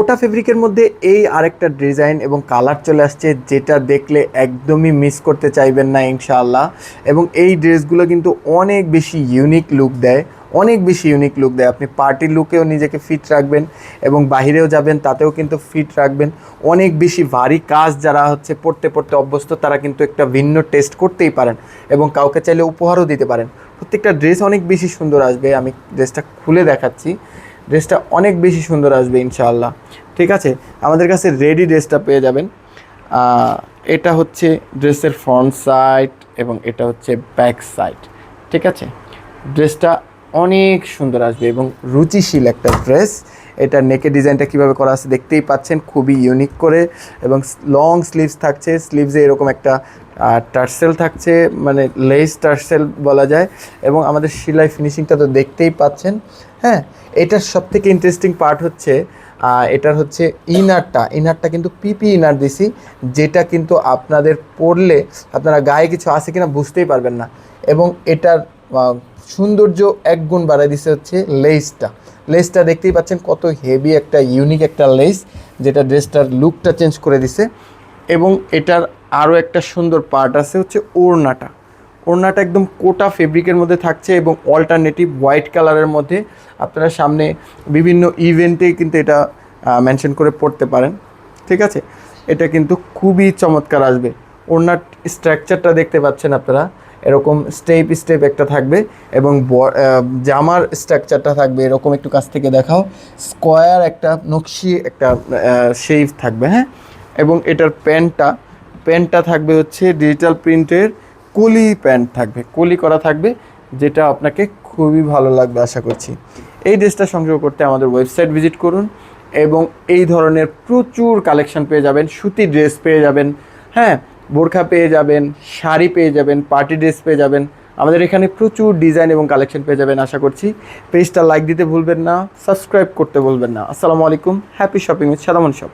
কোটা ফেব্রিকের মধ্যে এই আরেকটা ডিজাইন এবং কালার চলে আসছে, যেটা দেখলে একদমই মিস করতে চাইবেন না ইনশাআল্লাহ। এবং এই ড্রেসগুলো কিন্তু অনেক বেশি ইউনিক লুক দেয়, অনেক বেশি ইউনিক লুক দেয়। আপনি পার্টির লুকেও নিজেকে ফিট রাখবেন এবং বাহিরেও যাবেন তাতেও কিন্তু ফিট রাখবেন। অনেক বেশি ভারী কাজ যারা পড়তে পড়তে অভ্যস্ত, তারা কিন্তু একটা ভিন্ন টেস্ট করতেই পারেন এবং কাউকে চাইলে উপহারও দিতে পারেন। প্রত্যেকটা ড্রেস অনেক বেশি সুন্দর আসবে। আমি ড্রেসটা খুলে দেখাচ্ছি, ড্রেসটা অনেক বেশি সুন্দর আসবে ইনশাআল্লাহ। ঠিক আছে, আমাদের কাছে রেডি ড্রেসটা পেয়ে যাবেন। এটা হচ্ছে ড্রেসের ফ্রন্ট সাইড এবং এটা হচ্ছে ব্যাক সাইড। ঠিক আছে, ড্রেসটা অনেক সুন্দর আসবে এবং রুচিশীল একটা ড্রেস। এটা নেকের ডিজাইনটা কীভাবে করা আছে দেখতেই পাচ্ছেন, খুবই ইউনিক করে। এবং লং স্লিভস থাকছে, স্লিভসে এরকম একটা টার্সেল থাকছে, মানে লেস টার্সেল বলা যায়। এবং আমাদের সেলাই ফিনিশিংটা তো দেখতেই পাচ্ছেন। হ্যাঁ, এটার সবথেকে ইন্টারেস্টিং পার্ট হচ্ছে এটার হচ্ছে ইনারটা কিন্তু পিপি ইনার দিছি, যেটা কিন্তু আপনাদের পরলে আপনারা গায়ে কিছু আছে কিনা বুঝতেই পারবেন না। এবং এটার সৌন্দর্য এক গুণ বাড়াই দিছে হচ্ছে লেসটা দেখতেই পাচ্ছেন, কত হেভি একটা ইউনিক একটা লেস, যেটা ড্রেসটার লুকটা চেঞ্জ করে দিছে। এবং এটার আরও একটা সুন্দর পার্ট আছে হচ্ছে ওড়নাটা একদম কোটা ফেব্রিকের মধ্যে থাকছে এবং অল্টারনেটিভ হোয়াইট কালারের মধ্যে। আপনারা সামনে বিভিন্ন ইভেন্টে কিন্তু এটা মেনশন করে পড়তে পারেন। ঠিক আছে, এটা কিন্তু খুবই চমৎকার আসবে। ওড়নার স্ট্রাকচারটা দেখতে পাচ্ছেন আপনারা, এরকম স্টেপ একটা থাকবে এবং জামার স্ট্রাকচারটা থাকবে এরকম, একটু কাছ থেকে দেখাও, স্কোয়ার একটা নকশি একটা শেপ থাকবে। হ্যাঁ, এবং এটার প্যান্টটা থাকবে হচ্ছে ডিজিটাল প্রিন্টের কলি প্যান্ট থাকবে, কলি করা থাকবে, যেটা আপনাকে খুবই ভালো লাগবে আশা করছি। এই ড্রেসটা সংগ্রহ করতে আমাদের ওয়েবসাইট ভিজিট করুন এবং এই ধরনের প্রচুর কালেকশন পেয়ে যাবেন। সুতি ড্রেস পেয়ে যাবেন, হ্যাঁ, বোরখা পেয়ে যাবেন, শাড়ি পেয়ে যাবেন, পার্টি ড্রেস পেয়ে যাবেন। আমাদের এখানে প্রচুর ডিজাইন এবং কালেকশন পেয়ে যাবেন আশা করছি। পেজটা লাইক দিতে ভুলবেন না, সাবস্ক্রাইব করতে ভুলবেন না। আসসালামু আলাইকুম, হ্যাপি শপিং উইথ সাদামন শপ।